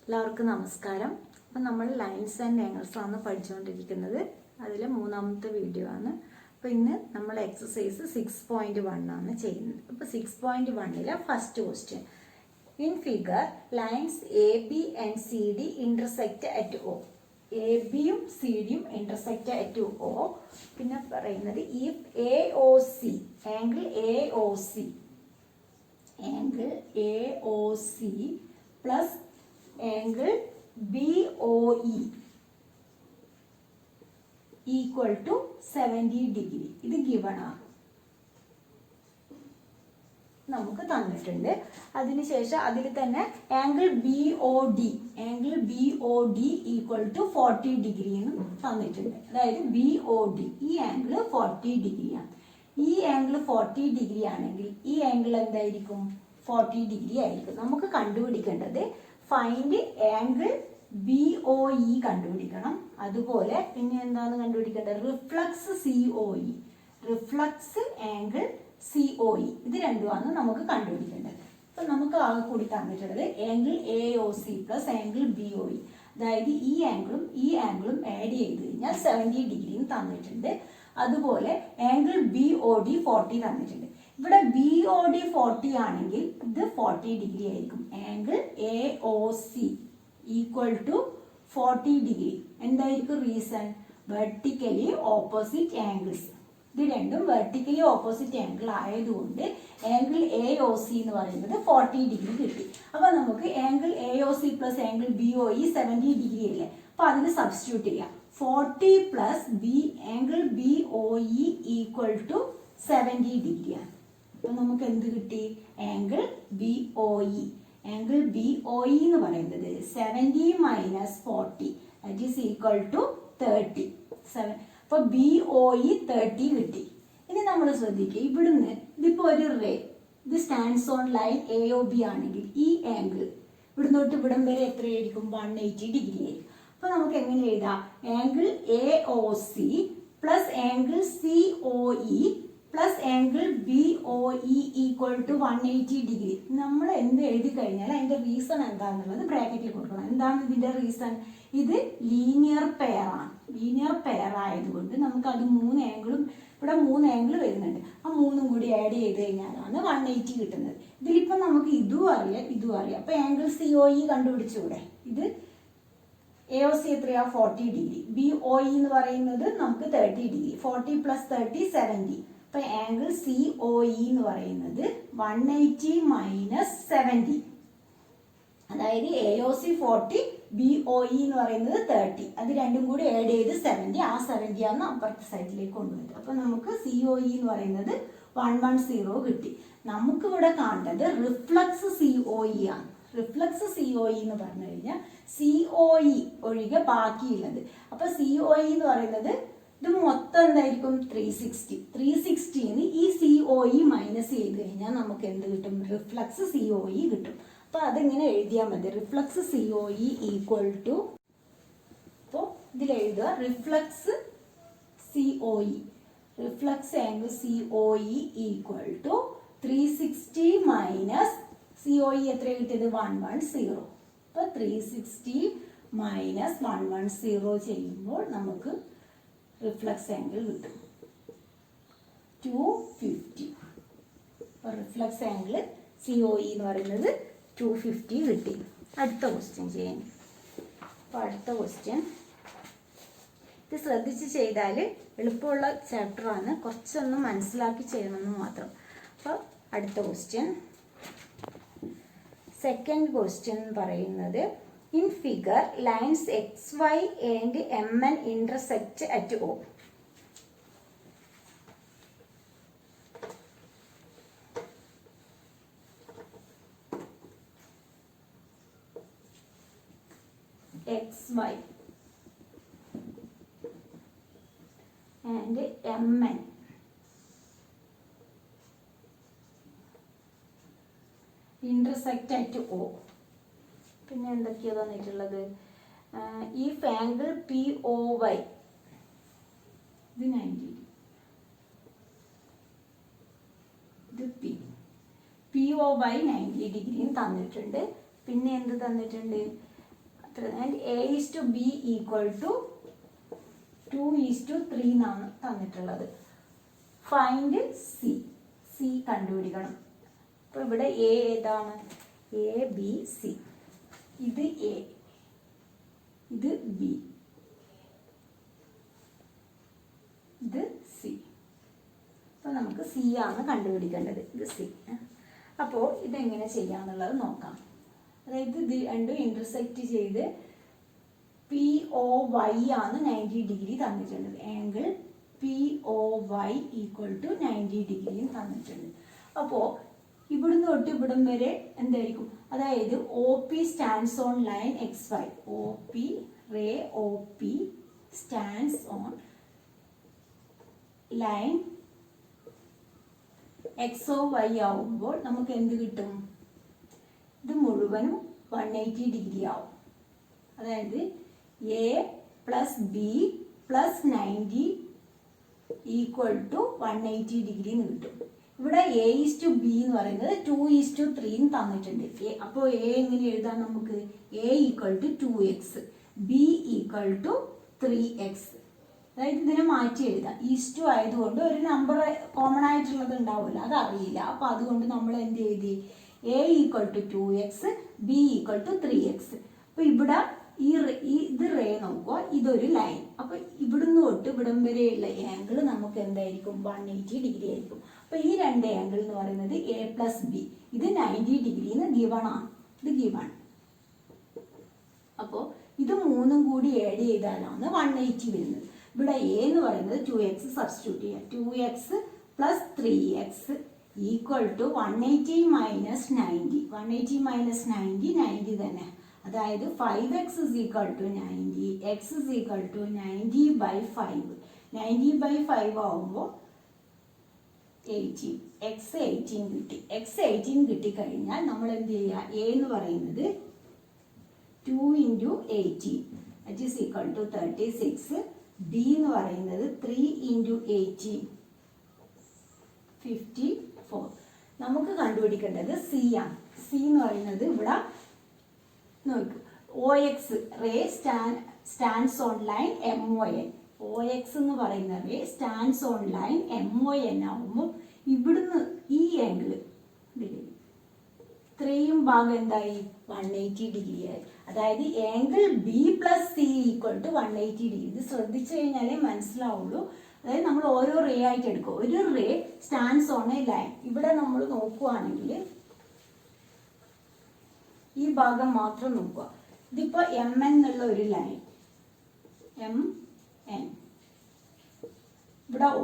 എല്ലാവർക്കും നമസ്കാരം. അപ്പം നമ്മൾ ലൈൻസ് ആൻഡ് ആംഗിൾസ് ആണ് പഠിച്ചുകൊണ്ടിരിക്കുന്നത്. അതിൽ മൂന്നാമത്തെ വീഡിയോ ആണ്. അപ്പോൾ ഇന്ന് നമ്മൾ എക്സസൈസ് 6.1 ആണ് ചെയ്യുന്നത്. അപ്പോൾ 6.1 first question, in figure lines A B and C D intersect at O. A ബിയും സി ഡിയും ഇന്റർസെക്റ്റ് അറ്റ് ഒ. പിന്നെ പറയുന്നത് if A O C angle A O C plus angle BOE equal to 70 degree. ഇത് given ആണ്, നമുക്ക് തന്നിട്ടുണ്ട്. അതിനുശേഷം അതിൽ തന്നെ angle BOD equal to 40 degree എന്നും തന്നിട്ടുണ്ട്. അതായത് BOD ഈ ആംഗിൾ 40 ഡിഗ്രിയാണ്. ഈ ആംഗിൾ 40 ഡിഗ്രി ആണെങ്കിൽ ഈ ആംഗിൾ എന്തായിരിക്കും? 40 ഡിഗ്രി ആയിരിക്കും. നമുക്ക് കണ്ടുപിടിക്കേണ്ടത് ഫൈൻഡ് ആംഗിൾ BOE കണ്ടുപിടിക്കണം. അതുപോലെ പിന്നെ എന്താണ് കണ്ടുപിടിക്കേണ്ടത്? Reflex COE, reflex angle COE, ഇത് രണ്ടുമാണ് നമുക്ക് കണ്ടുപിടിക്കേണ്ടത്. അപ്പൊ നമുക്ക് ആകെ കൂടി തന്നിട്ടുള്ളത് angle AOC plus angle BOE. അതായത് ഈ ആംഗിളും ആഡ് ചെയ്ത് കഴിഞ്ഞാൽ 70 ഡിഗ്രിയും തന്നിട്ടുണ്ട്. അതുപോലെ ആംഗിൾ BOD 40 തന്നിട്ടുണ്ട്. ഇവിടെ BOD 40 ആണെങ്കിൽ ഇത് 40 ഡിഗ്രി ആയിരിക്കും. Angle AOC equal to 40 degree. എന്തായിരിക്കും റീസൺ? Vertically opposite angles. ഇത് രണ്ടും വെർട്ടിക്കലി ഓപ്പോസിറ്റ് ആംഗിൾ ആയതുകൊണ്ട് ആംഗിൾ AOC എന്ന് പറയുന്നത് 40 ഡിഗ്രി കിട്ടി. അപ്പൊ നമുക്ക് angle AOC plus angle BOE 70 degree അല്ലേ? അപ്പൊ അതിന് സബ്സ്റ്റിറ്റ്യൂട്ട് ചെയ്യാം. 40 plus angle BOE equal to 70 ഡിഗ്രിയാണ്. അപ്പൊ നമുക്ക് എന്ത് കിട്ടി? Angle BOE. ആംഗിൾ BOE എന്ന് പറയുന്നത് 70 minus 40 that is equal to 30. അപ്പൊ BOE 30 കിട്ടി. ഇനി നമ്മൾ ശ്രദ്ധിക്കുക, ഇവിടുന്ന് ഇതിപ്പോ ഒരു റേ, ഇത് സ്റ്റാൻഡ്സ് ഓൺ ലൈൻ AOB ആണെങ്കിൽ ഈ ആംഗിൾ ഇവിടുന്ന് തൊട്ട് ഇവിടം വരെ എത്രയായിരിക്കും? 180 ഡിഗ്രി ആയിരിക്കും. അപ്പൊ നമുക്ക് എങ്ങനെ എഴുതാം? Angle AOC plus angle COE plus angle BOE equal to 180 degree. നമ്മൾ എന്ത് എഴുതി കഴിഞ്ഞാൽ അതിന്റെ റീസൺ എന്താണെന്നുള്ളത് ബ്രാക്കറ്റിൽ കൊടുക്കണം. എന്താണ് ഇതിന്റെ റീസൺ? ഇത് ലീനിയർ പെയർ ആണ്. ലീനിയർ പെയർ ആയതുകൊണ്ട് നമുക്ക് അത് ഇവിടെ മൂന്ന് ആംഗിൾ വരുന്നുണ്ട്. ആ മൂന്നും കൂടി ആഡ് ചെയ്ത് കഴിഞ്ഞാലാണ് 180 കിട്ടുന്നത്. ഇതിലിപ്പോ നമുക്ക് ഇതും അറിയാം. അപ്പൊ ആംഗിൾ COE കണ്ടുപിടിച്ചൂടെ? ഇത് AOC എത്രയാ? 40 ഡിഗ്രി. BOE എന്ന് പറയുന്നത് നമുക്ക് 30 ഡിഗ്രി. 40 പ്ലസ് 30 70. അപ്പൊ ആംഗിൾ COE എന്ന് പറയുന്നത് 180 മൈനസ് 70. അതായത് AOC 40, BOE എന്ന് പറയുന്നത് 30. അത് രണ്ടും കൂടി ആഡ് ചെയ്ത് 70. ആ 70 ആണ് അപ്പുറത്തെ സൈഡിലേക്ക് കൊണ്ടുവരുന്നത്. അപ്പൊ നമുക്ക് COE എന്ന് പറയുന്നത് 110 കിട്ടി. നമുക്ക് ഇവിടെ കാണേണ്ടത് റിഫ്ലക്സ് COE ആണ്. റിഫ്ലക്സ് COE എന്ന് പറഞ്ഞു കഴിഞ്ഞാൽ COE ഒഴികെ ബാക്കിയുള്ളത്. അപ്പൊ COE എന്ന് പറയുന്നത് ഇത് മൊത്തം എന്തായിരിക്കും? 360. 360ന് ഈ COE മൈനസ് ചെയ്ത് കഴിഞ്ഞാൽ നമുക്ക് എന്ത് കിട്ടും? റിഫ്ലക്സ് COE കിട്ടും. അപ്പൊ അതിങ്ങനെ എഴുതിയാൽ മതി. റിഫ്ലക്സ് COE ഈക്വൽ ടു, അപ്പോൾ ഇതിൽ എഴുതുക reflex COE, reflex angle COE equal to 360 minus COE എത്ര കിട്ടിയത്? 110. അപ്പൊ 360 മൈനസ് 110 ചെയ്യുമ്പോൾ നമുക്ക് റിഫ്ലക്സ് ആംഗിൾ കിട്ടും 250. അപ്പൊ റിഫ്ലക്സ് ആംഗിൾ COE എന്ന് പറയുന്നത് 250 കിട്ടി. അടുത്ത ക്വസ്റ്റ്യൻ ചെയ്യാൻ. അപ്പൊ അടുത്ത ക്വസ്റ്റ്യൻ ഇത് ശ്രദ്ധിച്ച് ചെയ്താൽ എളുപ്പമുള്ള ചാപ്റ്ററാണ്. കുറച്ചൊന്ന് മനസ്സിലാക്കി ചെയ്യണമെന്ന് മാത്രം. അപ്പോൾ അടുത്ത ക്വസ്റ്റ്യൻ, സെക്കൻഡ് ക്വസ്റ്റ്യൻ പറയുന്നത്, in figure lines XY and MN intersect at O. XY and MN intersect at O. പിന്നെ എന്തൊക്കെയാണ് തന്നിട്ടുള്ളത്? ഈ ആംഗിൾ POY ഇത് 90, ഇത് POY 90 ഡിഗ്രിയും തന്നിട്ടുണ്ട്. പിന്നെ എന്ത് തന്നിട്ടുണ്ട്? ആൻഡ് A/B ഈക്വൽ ടു 2:3 എന്നാണ് തന്നിട്ടുള്ളത്. ഫൈൻഡ് സി കണ്ടുപിടിക്കണം. അപ്പോൾ ഇവിടെ എ ഏതാണ്? ABC. ഇത് എ, ഇത് ബി, ഇത് സി. അപ്പോൾ നമുക്ക് സി ആണ് കണ്ടുപിടിക്കേണ്ടത്. ഇത് സി. അപ്പോൾ ഇതെങ്ങനെ ചെയ്യാന്നുള്ളത് നോക്കാം. അതായത് ഇത് രണ്ടും ഇന്റർസെക്റ്റ് ചെയ്ത് POY ആണ് 90 ഡിഗ്രി തന്നിട്ടുള്ളത്. ആംഗിൾ POY ഈക്വൽ ടു 90 ഡിഗ്രിയും തന്നിട്ടുണ്ട്. അപ്പോൾ ഇവിടുന്ന് തൊട്ട് ഇവിടം വരെ എന്തായിരിക്കും? അതായത് OP stands on line XY. OP stands on line XOY ആവുമ്പോൾ നമുക്ക് എന്ത് കിട്ടും? ഇത് മുഴുവനും 180 ഡിഗ്രി ആവും. അതായത് A plus B plus 90 equal to 180 degree എന്ന് കിട്ടും. ഇവിടെ A/B എന്ന് പറയുന്നത് 2:3 തന്നിട്ടുണ്ട്. അപ്പോൾ A എങ്ങനെ എഴുതാം നമുക്ക്? A equal to 2x, B equal to 3x. അതായത് ഇതിനെ മാറ്റി എഴുതാം. ഈസ്റ്റു ആയതുകൊണ്ട് ഒരു നമ്പർ കോമൺ ആയിട്ടുള്ളത് ഉണ്ടാവില്ല, അത് അറിയില്ല. അപ്പോൾ അതുകൊണ്ട് നമ്മൾ എന്ത് എഴുതി? A equal to 2x, B equal to 3x. അപ്പോൾ ഇവിടെ ഇത് റേ നോക്കുക, ഇതൊരു ലൈൻ. അപ്പോൾ ഇവിടുന്ന് തൊട്ട് ഇവിടം വരെയുള്ള ആംഗിൾ നമുക്ക് എന്തായിരിക്കും? 180 ഡിഗ്രി ആയിരിക്കും. അപ്പോൾ ഈ രണ്ട് ആംഗിൾ എന്ന് പറയുന്നത് A+B. ഇത് 90 ഡിഗ്രിന്ന് ഗിവൺ ആണ്. ഇത് ഗിവൺ. അപ്പോൾ ഇത് മൂന്നും കൂടി ആഡ് ചെയ്താലാണ് 180 വരുന്നത്. ഇവിടെ A എന്ന് പറയുന്നത് 2x സബ്സ്റ്റിറ്റ്യൂട്ട് ചെയ്യാം. 2x plus 3x equal to 180 minus 90. 180 minus 90 തന്നെ. അതായത് 5x is equal to 90, x is equal to 90/5. 90/5 ആവുമ്പോൾ 18, x 18 കിട്ടി. x 18 കിട്ടിക്കഴിഞ്ഞാൽ നമ്മൾ എന്ത് ചെയ്യുക? A എന്ന് പറയുന്നത് 2 × 18 that is equal to 36. B എന്ന് പറയുന്നത് 3 × 18 54. നമുക്ക് കണ്ടുപിടിക്കേണ്ടത് C ആണ്. C എന്ന് പറയുന്നത് ഇവിടെ നോക്കൂ, OX ray stands on line MON. OX എന്ന് പറയുന്ന ray stands on line MON ആവുമ്പോൾ ഇവിടുന്ന് ഈ ആംഗിൾ ഇത്രയും ഭാഗം എന്തായി? 180 ഡിഗ്രി ആയി. അതായത് angle B+C equal to 180 degree. ഇത് ശ്രദ്ധിച്ചു കഴിഞ്ഞാലേ മനസ്സിലാവുള്ളൂ. അതായത് നമ്മൾ ഓരോ റേ ആയിട്ട് എടുക്കും. ഒരു ray stands on a line. ഇവിടെ നമ്മൾ നോക്കുകയാണെങ്കിൽ ഈ ഭാഗം മാത്രം നോക്കുക. ഇതിപ്പോ MN എന്നുള്ള ഒരു ലൈൻ, MN. ഇവിടെ O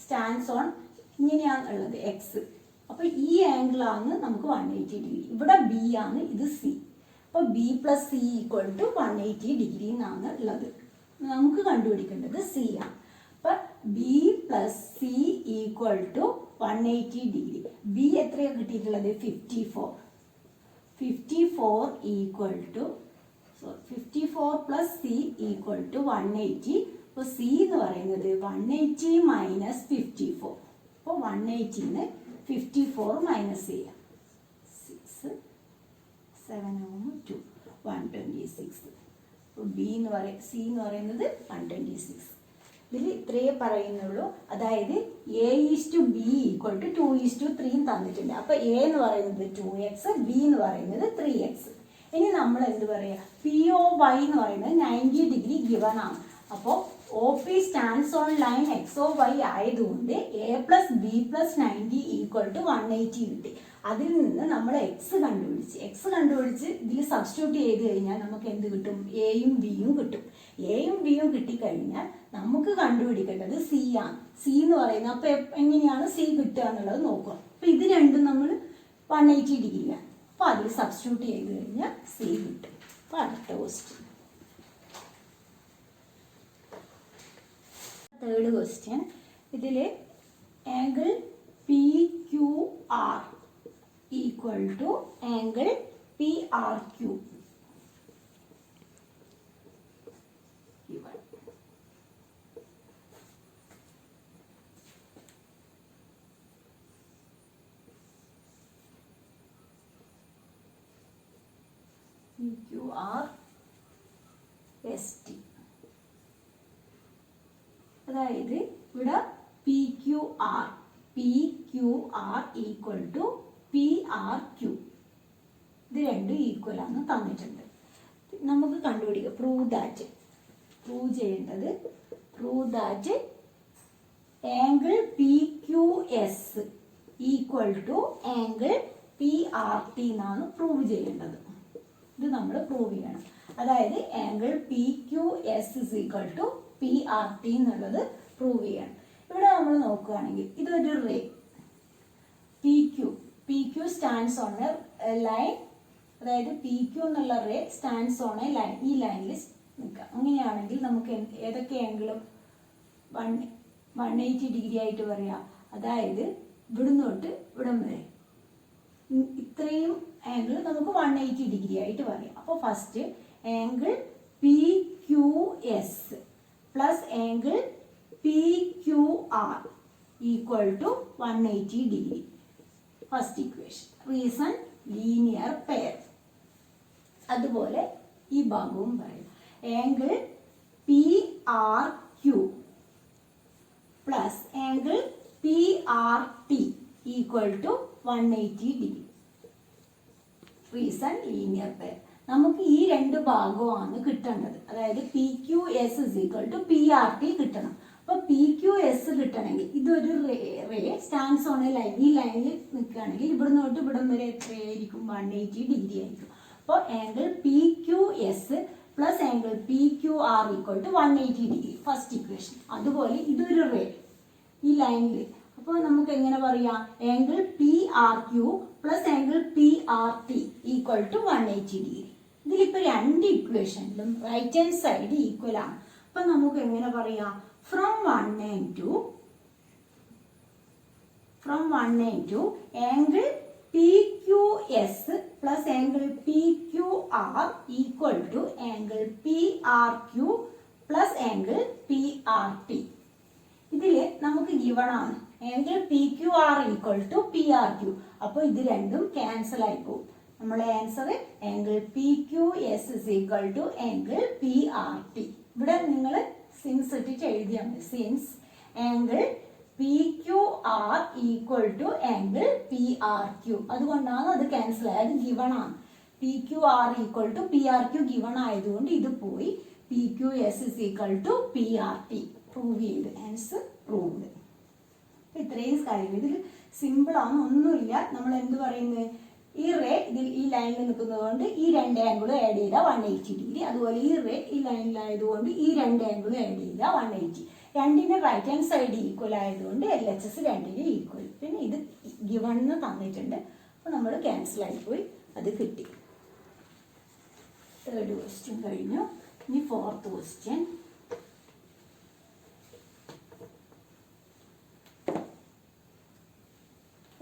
സ്റ്റാൻഡ്സ് ഓൺ ഇങ്ങനെയാണുള്ളത് X. അപ്പൊ ഈ ആംഗിൾ ആണ് നമുക്ക് 180 ഡിഗ്രി. ഇവിടെ B ആണ്, ഇത് C. അപ്പൊ B+C ഈക്വൽ ടു 180 ഡിഗ്രി എന്നാണ് ഉള്ളത്. നമുക്ക് കണ്ടുപിടിക്കേണ്ടത് C ആണ്. അപ്പൊ B+C equal to 180 degree. B എത്രയാണ് കിട്ടിയിട്ടുള്ളത്? 54. 54 equal to 54 plus C equal to 180. അപ്പോൾ C എന്ന് പറയുന്നത് 180 മൈനസ് 54. അപ്പോൾ 180ന് 54 മൈനസ് ചെയ്യാം. 6 7 2 126. അപ്പോൾ C എന്ന് പറയുന്നത് 126. ഇതിൽ ഇത്രയേ പറയുന്നുള്ളൂ. അതായത് A/B ഈക്വൽ ടു 2:3 തന്നിട്ടുണ്ട്. അപ്പോൾ A എന്ന് പറയുന്നത് 2x, B എന്ന് പറയുന്നത് 3x. ഇനി നമ്മൾ എന്ത് പറയുക? POY എന്ന് പറയുന്നത് 90 ഡിഗ്രി ഗിവൺ ആണ്. അപ്പോൾ OP stands on line XOY ആയതുകൊണ്ട് A+B+90 ഈക്വൽ ടു 180 കിട്ടി. അതിൽ നിന്ന് നമ്മൾ x കണ്ടുപിടിച്ച് ഇതിൽ സബ്സ്റ്റിറ്റ്യൂട്ട് ചെയ്ത് കഴിഞ്ഞാൽ നമുക്ക് എന്ത് കിട്ടും? Aയും Bയും കിട്ടും. Aയും Bയും കിട്ടിക്കഴിഞ്ഞാൽ നമുക്ക് കണ്ടുപിടിക്കേണ്ടത് C ആണ്. C എന്ന് പറയുന്നത് അപ്പോൾ എങ്ങനെയാണ് C കിട്ടുക എന്നുള്ളത് നോക്കുക. അപ്പോൾ ഇത് രണ്ടും നമ്മൾ 180 ഡിഗ്രിയാണ്. അപ്പോൾ അതിൽ സബ്സ്റ്റിറ്റ്യൂട്ട് ചെയ്ത് കഴിഞ്ഞാൽ C കിട്ടും. അപ്പോൾ അടുത്ത ക്വസ്റ്റ്യൻ, തേർഡ് ക്വസ്റ്റ്യൻ. ഇതിൽ angle PQR equal to angle PRQ. PQR ST. അതായത് ഇവിടെ PQR ഈക്വൽ ടു PRQ. ഇത് രണ്ടും ഈക്വൽ ആണെന്ന് തന്നിട്ടുണ്ട്. നമുക്ക് കണ്ടുപിടിക്കാം. പ്രൂവ് ചെയ്യേണ്ടത് angle PQS equal to angle PRT എന്നാണ് പ്രൂവ് ചെയ്യേണ്ടത്. ഇത് നമ്മൾ പ്രൂവ് ചെയ്യണം. അതായത് angle PQS is equal to PRT എന്നുള്ളത് പ്രൂവ് ചെയ്യണം. ഇവിടെ നമ്മൾ നോക്കുകയാണെങ്കിൽ ഇതൊരു ray PQ stands on a line. അതായത് PQ എന്നുള്ള ray stands on a line. ഈ ലൈനിൽ നിൽക്കുക. അങ്ങനെയാണെങ്കിൽ നമുക്ക് ഏതൊക്കെ ആംഗിളും 180 ഡിഗ്രി ആയിട്ട് പറയാം. അതായത് ഇവിടുന്ന് തൊട്ട് ഇവിടം വരെ ഇത്രയും ആംഗിൾ നമുക്ക് 180 ഡിഗ്രി ആയിട്ട് പറയാം. അപ്പോൾ first angle PQS plus angle PQR equal to 180 degree. First equation. Reason linear pair. അതുപോലെ ഈ ഭാഗവും പറയും. Angle PRQ plus angle PRT equal to 180 degree. Reason linear pair. നമുക്ക് ഈ രണ്ട് ഭാഗവുമാണ് കിട്ടേണ്ടത്. അതായത് PQS is equal to PRT കിട്ടണം. അപ്പോൾ PQS കിട്ടണമെങ്കിൽ ഇതൊരു ray stands on a line. ഈ ലൈനിൽ നിൽക്കുകയാണെങ്കിൽ ഇവിടുന്ന് തൊട്ട് ഇവിടം വരെ എത്രയായിരിക്കും? 180 ഡിഗ്രി ആയിരിക്കും. അപ്പോൾ angle PQS plus angle PQR equal to 180 degree. First equation. അതുപോലെ ഇതൊരു റേ ഈ ലൈനിൽ. അപ്പോൾ നമുക്ക് എങ്ങനെ പറയാം? Angle PRQ plus angle PRT equal to 180 degree. ഇതിലിപ്പോൾ രണ്ട് ഇക്വേഷനിലും റൈറ്റ് ഹാൻഡ് സൈഡ് ഈക്വൽ ആണ്. അപ്പം നമുക്ക് എങ്ങനെ പറയാം? From 1 and 2 angle PQS plus angle PQR equal to angle PRQ plus angle PRT. ഇതിൽ നമുക്ക് ഗിവൺ ആണ് angle PQR equal to PRQ. അപ്പോൾ ഇത് രണ്ടും ക്യാൻസൽ ആയി പോകും. നമ്മുടെ answer angle PQS is equal to angle PRT. ഇവിടെ നിങ്ങൾ സിൻസ് ഇട്ടിട്ട് എഴുതിയാൽ മതി. Since angle PQR equal to angle PRQ. അതുകൊണ്ടാണ് അത് ക്യാൻസൽ ആയത്. അത് ഗിവൺ ആണ്. PQR equal to PRQ given ആയതുകൊണ്ട് ഇത് പോയി. PQS is equal to PRT prove ചെയ്ത്. Answer proved. ഇത്രയും കാര്യങ്ങൾ ഇതിൽ സിമ്പിളാണ്. ഒന്നുമില്ല. നമ്മൾ എന്ത് പറയുന്നത്? ഈ റേ ഇതിൽ ഈ ലൈനിൽ നിൽക്കുന്നതുകൊണ്ട് ഈ രണ്ട് ആംഗിളും ആഡ് ചെയ്താൽ 180 ഡിഗ്രി. അതുപോലെ ഈ റേ ഈ ലൈനിലായതുകൊണ്ട് ഈ രണ്ട് ആംഗിളും ആഡ് ചെയ്താൽ 180. രണ്ടിൻ്റെ റൈറ്റ് ഹാൻഡ് സൈഡ് ഈക്വൽ ആയതുകൊണ്ട് LHS രണ്ടിനും ഈക്വൽ. പിന്നെ ഇത് ഗിവൺ തന്നിട്ടുണ്ട്. അപ്പോൾ നമ്മൾ ക്യാൻസൽ ആയിപ്പോയി. അത് കിട്ടി. തേർഡ് ക്വസ്റ്റ്യൻ കഴിഞ്ഞു. ഇനി fourth question.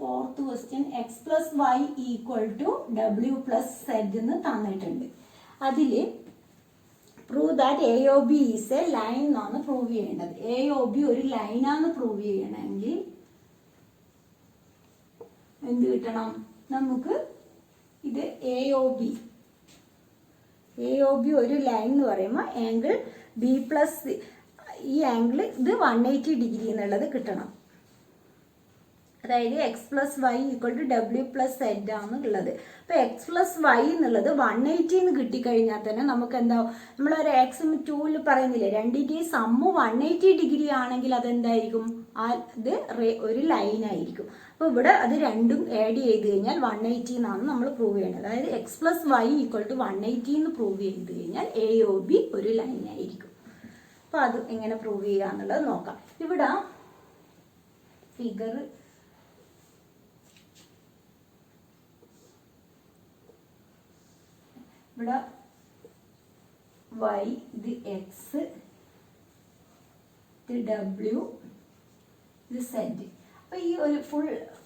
Fourth question x plus y equal to W plus Z എന്ന് തന്നിട്ടുണ്ട്. അതിൽ prove that AOB is a line എന്നാണ് പ്രൂവ് ചെയ്യേണ്ടത്. AOB ഒരു ലൈനാണ് പ്രൂവ് ചെയ്യണമെങ്കിൽ എന്ത് കിട്ടണം? നമുക്ക് ഇത് AOB ഒരു ലൈൻ എന്ന് പറയുമ്പോൾ ആംഗിൾ B പ്ലസ് ഈ ആംഗിൾ ഇത് 180 ഡിഗ്രി എന്നുള്ളത് കിട്ടണം. അതായത് x plus y equal to W plus Z ആണ് ഉള്ളത്. അപ്പോൾ x പ്ലസ് വൈ എന്നുള്ളത് 180 എന്ന് കിട്ടിക്കഴിഞ്ഞാൽ തന്നെ നമുക്ക് എന്താ? നമ്മളൊരു എക്സും 2ൽ പറയുന്നില്ലേ, രണ്ടിൻ്റെയും സമ്മ് 180 ഡിഗ്രി ആണെങ്കിൽ അതെന്തായിരിക്കും? ഇത് ഒരു ലൈനായിരിക്കും. അപ്പോൾ ഇവിടെ അത് രണ്ടും ആഡ് ചെയ്ത് കഴിഞ്ഞാൽ 180 എന്നാണ് നമ്മൾ പ്രൂവ് ചെയ്യേണ്ടത്. അതായത് x plus y equal to 180 എന്ന് പ്രൂവ് ചെയ്ത് കഴിഞ്ഞാൽ AOB ഒരു ലൈനായിരിക്കും. അപ്പോൾ അത് എങ്ങനെ പ്രൂവ് ചെയ്യുക എന്നുള്ളത് നോക്കാം. ഇവിടെ ഫിഗർ ഇവിടെ y ഇത് x ഇത് W ഇത് Z. അപ്പോൾ ഈ ഒരു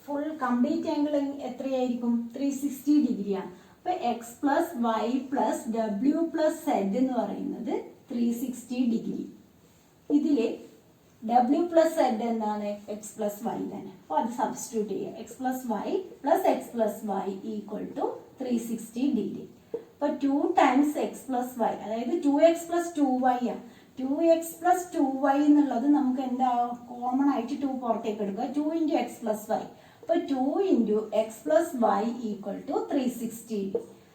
ഫുൾ കംപ്ലീറ്റ് ആംഗിൾ എത്രയായിരിക്കും? 360 ഡിഗ്രിയാണ്. അപ്പോൾ x plus y plus W plus Z എന്ന് പറയുന്നത് 360 ഡിഗ്രി. ഇതിൽ W പ്ലസ് Z എന്താണ്? x പ്ലസ് വൈ തന്നെ. അപ്പോൾ അത് സബ്സ്റ്റിറ്റ്യൂട്ട് ചെയ്യുക. x plus y equal to 360 degree. അപ്പോൾ 2 ടൈംസ് എക്സ് പ്ലസ് വൈ, അതായത് 2x പ്ലസ് 2y ആണ്. 2x പ്ലസ് 2y എന്നുള്ളത് നമുക്ക് എന്താ കോമൺ ആയിട്ട് 2 പുറത്തേക്ക് എടുക്കുക. 2 ഇൻറ്റു എക്സ് പ്ലസ് വൈ. അപ്പോൾ 2 into x plus y equal to 360.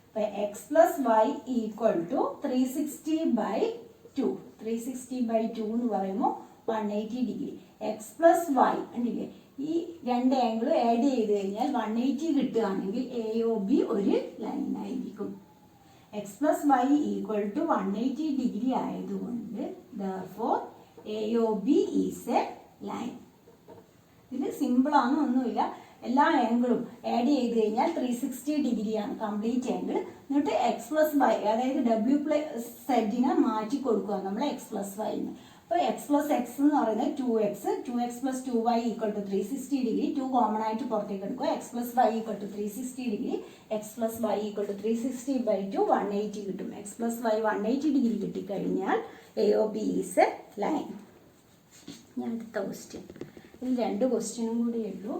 അപ്പോൾ x plus y equal to 360/2. 360/2 എന്ന് പറയുമ്പോൾ 180 ഡിഗ്രി. എക്സ് പ്ലസ് വൈ ഉണ്ടല്ലേ, ഈ രണ്ട് ആംഗിൾ ആഡ് ചെയ്ത് കഴിഞ്ഞാൽ 180 കിട്ടുകയാണെങ്കിൽ AOB ഒരു ലൈൻ ആയിരിക്കും. X plus y equal to 180 degree ആയതുകൊണ്ട് therefore AOB is a line. ഇത് സിമ്പിളാണ്, ഒന്നുമില്ല. എല്ലാ ആംഗിളും ആഡ് ചെയ്ത് കഴിഞ്ഞാൽ 360 ഡിഗ്രിയാണ് കംപ്ലീറ്റ് ആംഗിൾ. എന്നിട്ട് എക്സ് പ്ലസ് വൈ, അതായത് W+Z മാറ്റി കൊടുക്കുക നമ്മൾ എക്സ് പ്ലസ് വൈന്ന്. അപ്പോൾ എക്സ് പ്ലസ് എക്സ് എന്ന് പറയുന്നത് 2x plus 2y equal to 360 degree. 2 common ആയിട്ട് പുറത്തേക്ക് എടുക്കുക. X plus y equal to 360 degree. X plus y equal to 360/2 180 കിട്ടും. എക്സ് പ്ലസ് വൈ 180 ഡിഗ്രി കിട്ടിക്കഴിഞ്ഞാൽ AOB ഈസ് എ ലൈൻ. ഞാൻ അടുത്ത ക്വസ്റ്റ്യൻ, ഇതിൽ 2 ക്വസ്റ്റ്യനും കൂടി ഉള്ളൂ.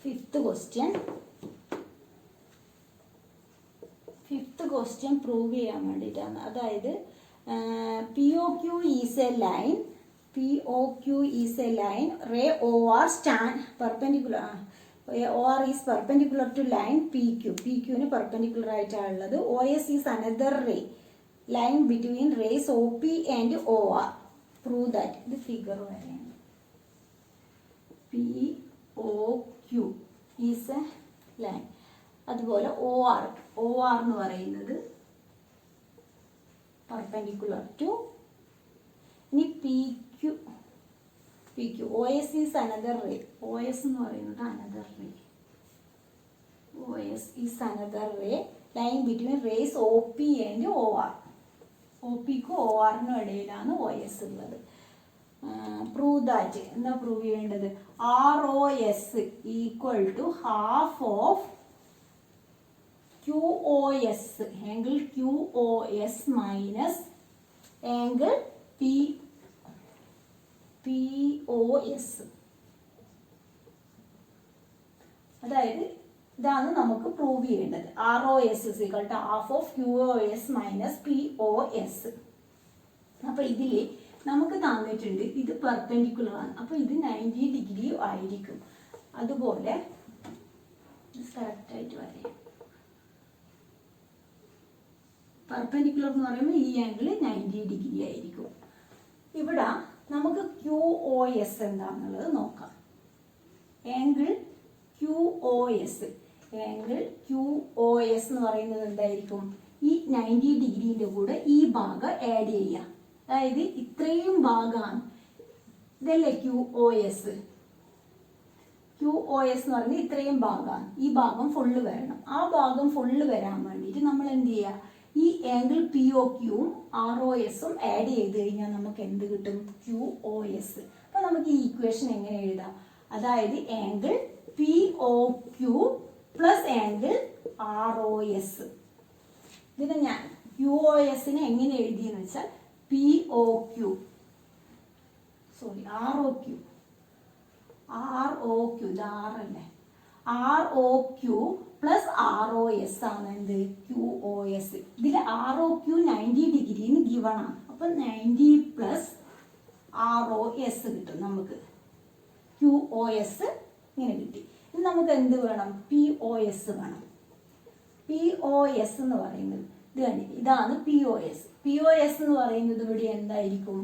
ഫിഫ്ത്ത് ക്വസ്റ്റ്യൻ പ്രൂവ് ചെയ്യാൻ വേണ്ടിയിട്ടാണ്. അതായത് POQ is a line. POQ is a line. Ray OR stand perpendicular. OR is perpendicular to line PQ. PQന് പെർപെൻഡിക്കുലർ ആയിട്ടുള്ളത്. OS is another ray line between rays OP and OR. Prove that. ഇത് figure വരെയാണ്. POQ is a line. അതുപോലെ OR എന്ന് പറയുന്നത് perpendicular to, ഇനി PQ. OS is another ray. OS എന്ന് പറയുന്നത് another ray. OS is another ray line between rays OP and OR. OPക്കും ORനും ഇടയിലാണ് OS ഉള്ളത്. Prove that. എന്താ പ്രൂവ് ചെയ്യേണ്ടത്? ROS equal to half of QOS, angle QOS minus angle POS. അതായത് ഇതാണ് നമുക്ക് പ്രൂവ് ചെയ്യേണ്ടത്. ROS is equal to half of QOS minus POS. അപ്പൊ ഇതില് നമുക്ക് തന്നിട്ടുണ്ട് ഇത് പെർപെൻഡിക്കുലർ ആണ്. അപ്പൊ ഇത് 90 ഡിഗ്രി ആയിരിക്കും. അതുപോലെ കറക്റ്റ് ആയിട്ട് വരാം. പെർപെൻഡിക്കുലർ എന്ന് പറയുമ്പോൾ ഈ ആംഗിൾ 90 ഡിഗ്രി ആയിരിക്കും. ഇവിടെ നമുക്ക് QOS എന്താണെന്നുള്ളത് നോക്കാം. ആംഗിൾ QOS എന്ന് പറയുന്നത് എന്തായിരിക്കും? ഈ 90 ഡിഗ്രീൻ്റെ കൂടെ ഈ ഭാഗം ആഡ് ചെയ്യുക. അതായത് ഇത്രയും ഭാഗമാണ് ഇതല്ലേ QOS എന്ന് പറയുന്നത് ഇത്രയും ഭാഗമാണ്. ഈ ഭാഗം ഫുള്ള് വരണം. ആ ഭാഗം ഫുള്ള് വരാൻ വേണ്ടിയിട്ട് നമ്മൾ എന്ത് ചെയ്യുക? ഈ ആംഗിൾ POQവും ROSും ആഡ് ചെയ്ത് കഴിഞ്ഞാൽ നമുക്ക് എന്ത് കിട്ടും? QOS. അപ്പോൾ നമുക്ക് ഈ ഇക്വേഷൻ എങ്ങനെ എഴുതാം? അതായത് angle POQ plus angle ROS. ഇതിന് ഞാൻ QOSനെ എങ്ങനെ എഴുതിയെന്ന് വെച്ചാൽ ROQ ഇത് R അല്ലേ? ROQ പ്ലസ് ROS ആണ് എന്ത്? QOS. ഇതിൽ ROQ 90 ഡിഗ്രിന്ന് ഗിവൺ ആണ്. അപ്പം 90 പ്ലസ് ROS കിട്ടും നമുക്ക്. QOS ഇങ്ങനെ കിട്ടി. ഇനി നമുക്ക് എന്ത് വേണം? POS വേണം. POS എന്ന് പറയുന്നത് ഇതാണ് POS. POS എന്ന് പറയുന്നത് ഇവിടെ എന്തായിരിക്കും?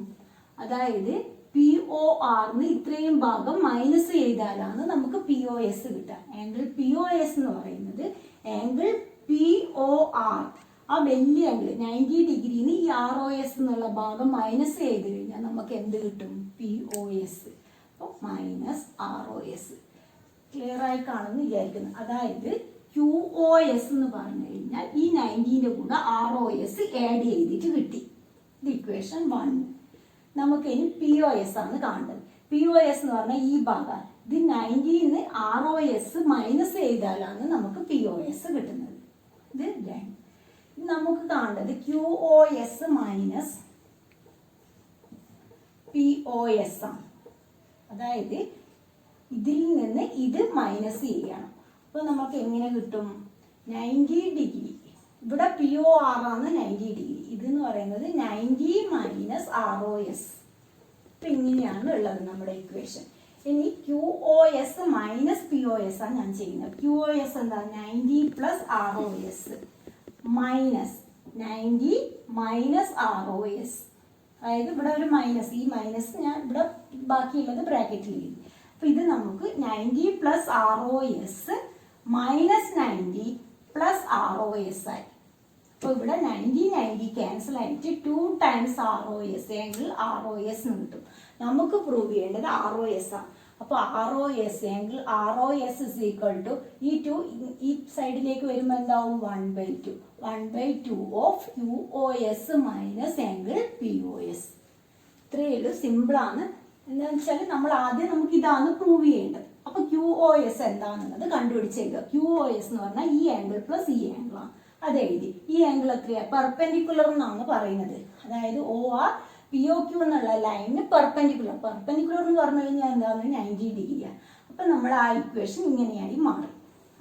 അതായത് PORന്ന് ഇത്രയും ഭാഗം മൈനസ് ചെയ്താലാണ് നമുക്ക് POS കിട്ടുക. ആംഗിൾ POS എന്ന് പറയുന്നത് ആംഗിൾ POR, ആ വലിയ ആംഗിൾ 90 ഡിഗ്രിന്ന് ഈ ROS എന്നുള്ള ഭാഗം മൈനസ് ചെയ്ത് കഴിഞ്ഞാൽ നമുക്ക് എന്ത് കിട്ടും? POS. അപ്പോൾ മൈനസ് ROS. ക്ലിയർ ആയി കാണുമെന്ന് വിചാരിക്കുന്നു. അതായത് QOS എന്ന് പറഞ്ഞു കഴിഞ്ഞാൽ ഈ 90ൻ്റെ കൂടെ ROS ആഡ് ചെയ്തിട്ട് കിട്ടി. ഇത് ഇക്വേഷൻ 1. നമുക്ക് ഇനി POS ആണ് കാണേണ്ടത്. POS എന്ന് പറഞ്ഞാൽ ഈ ഭാഗം. ഇത് 90ന്ന് ROS മൈനസ് ചെയ്താലാണ് നമുക്ക് POS കിട്ടുന്നത്. ഇത് 2. നമുക്ക് കാണേണ്ടത് QOS മൈനസ് POS ആണ്. അതായത് ഇതിൽ നിന്ന് ഇത് മൈനസ് ചെയ്യണം. അപ്പോൾ നമുക്ക് എങ്ങനെ കിട്ടും? 90 ഡിഗ്രി, ഇവിടെ POR ആണ് 90 ഡിഗ്രി, ഇതെന്ന് പറയുന്നത് 90 മൈനസ് ROS. അപ്പം ഇങ്ങനെയാണ് ഉള്ളത് നമ്മുടെ ഇക്വേഷൻ. ഇനി QoS മൈനസ് POS ആണ് ഞാൻ ചെയ്യുന്നത്. QoS എന്താ? 90 plus ROS minus 90 minus ROS. അതായത് ഇവിടെ ഒരു മൈനസ്, ഈ മൈനസ് ഞാൻ ഇവിടെ ബാക്കിയുള്ളത് ബ്രാക്കറ്റിൽ എഴുതി. അപ്പം ഇത് നമുക്ക് 90 plus ROS minus 90 plus ROS ആയി. അപ്പോൾ ഇവിടെ 90 ക്യാൻസൽ ആയിട്ട് 2 ടൈംസ് ROS ആംഗിൾ ROS എന്ന് കിട്ടും. നമുക്ക് പ്രൂവ് ചെയ്യേണ്ടത് ROS ആണ്. അപ്പോൾ ROS angle ROS is equal to ഈ 2 ഈ സൈഡിലേക്ക് വരുമ്പോൾ എന്താവും? 1/2 of QoS minus angle POS. ഇത്രയേ ഉള്ളൂ, സിമ്പിളാണ്. എന്താണെന്ന് വെച്ചാൽ നമ്മൾ ആദ്യം നമുക്ക് ഇതാണ് പ്രൂവ് ചെയ്യേണ്ടത്. അപ്പോൾ QoS എന്താണെന്നുള്ളത് കണ്ടുപിടിച്ചേക്കുക. QoS എന്ന് പറഞ്ഞാൽ ഈ ആംഗിൾ പ്ലസ് ഈ ആംഗിളാണ്. അത് എഴുതി. ഈ ആംഗിൾ എത്രയാണ്? പെർപെൻഡിക്കുലർ എന്നാണ് പറയുന്നത്. അതായത് OR POQ എന്നുള്ള ലൈനിന് പെർപെൻഡിക്കുലർ. പെർപെൻഡിക്കുലർ എന്ന് പറഞ്ഞു കഴിഞ്ഞാൽ എന്താണ്? 90 ഡിഗ്രിയാണ്. അപ്പം നമ്മൾ ആ ഇക്വേഷൻ ഇങ്ങനെയായി മാറും.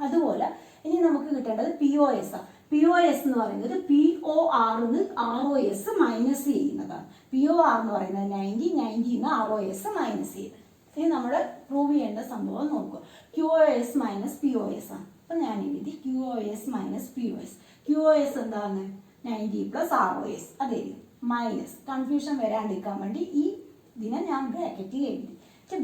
അതുപോലെ ഇനി നമുക്ക് കിട്ടേണ്ടത് POS ആണ്. POS എന്ന് പറയുന്നത് POR ന്ന് ROS മൈനസ് ചെയ്യുന്നതാണ്. POR എന്ന് പറയുന്നത് 90 ന്ന് ROS മൈനസ് ചെയ്ത്. ഇനി നമ്മൾ പ്രൂവ് ചെയ്യേണ്ട സംഭവം നോക്കുക. QoS മൈനസ് POS ആണ്. അപ്പം ഞാൻ എഴുതി QoS മൈനസ് POS. QoS എന്താണ്? 90 പ്ലസ് ROS. അത് എഴുതി. മൈനസ് കൺഫ്യൂഷൻ വരാണ്ടിരിക്കാൻ വേണ്ടി ഈ ഇതിനെ ഞാൻ ബ്രാക്കറ്റിൽ എഴുതി.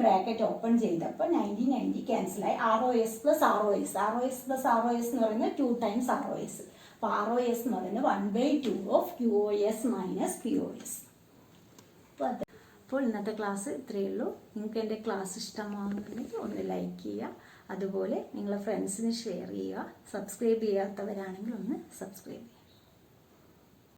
ബ്രാക്കറ്റ് ഓപ്പൺ ചെയ്തപ്പോൾ 90 ക്യാൻസലായി. ROS plus ROS. ROS plus ROS എന്ന് പറയുന്നത് 2 ടൈംസ് ROS. അപ്പോൾ ROS എന്ന് പറയുന്നത് 1/2 ഓഫ് QoS മൈനസ് POS. അപ്പോൾ ഇന്നത്തെ ക്ലാസ് ഇത്രയേ ഉള്ളൂ. നിങ്ങൾക്ക് എൻ്റെ ക്ലാസ് ഇഷ്ടമാകുന്നുണ്ടെങ്കിൽ ഒന്ന് ലൈക്ക് ചെയ്യുക. അതുപോലെ നിങ്ങളുടെ ഫ്രണ്ട്സിന് ഷെയർ ചെയ്യുക. സബ്സ്ക്രൈബ് ചെയ്യാത്തവരാണെങ്കിൽ ഒന്ന് സബ്സ്ക്രൈബ് ചെയ്യുക.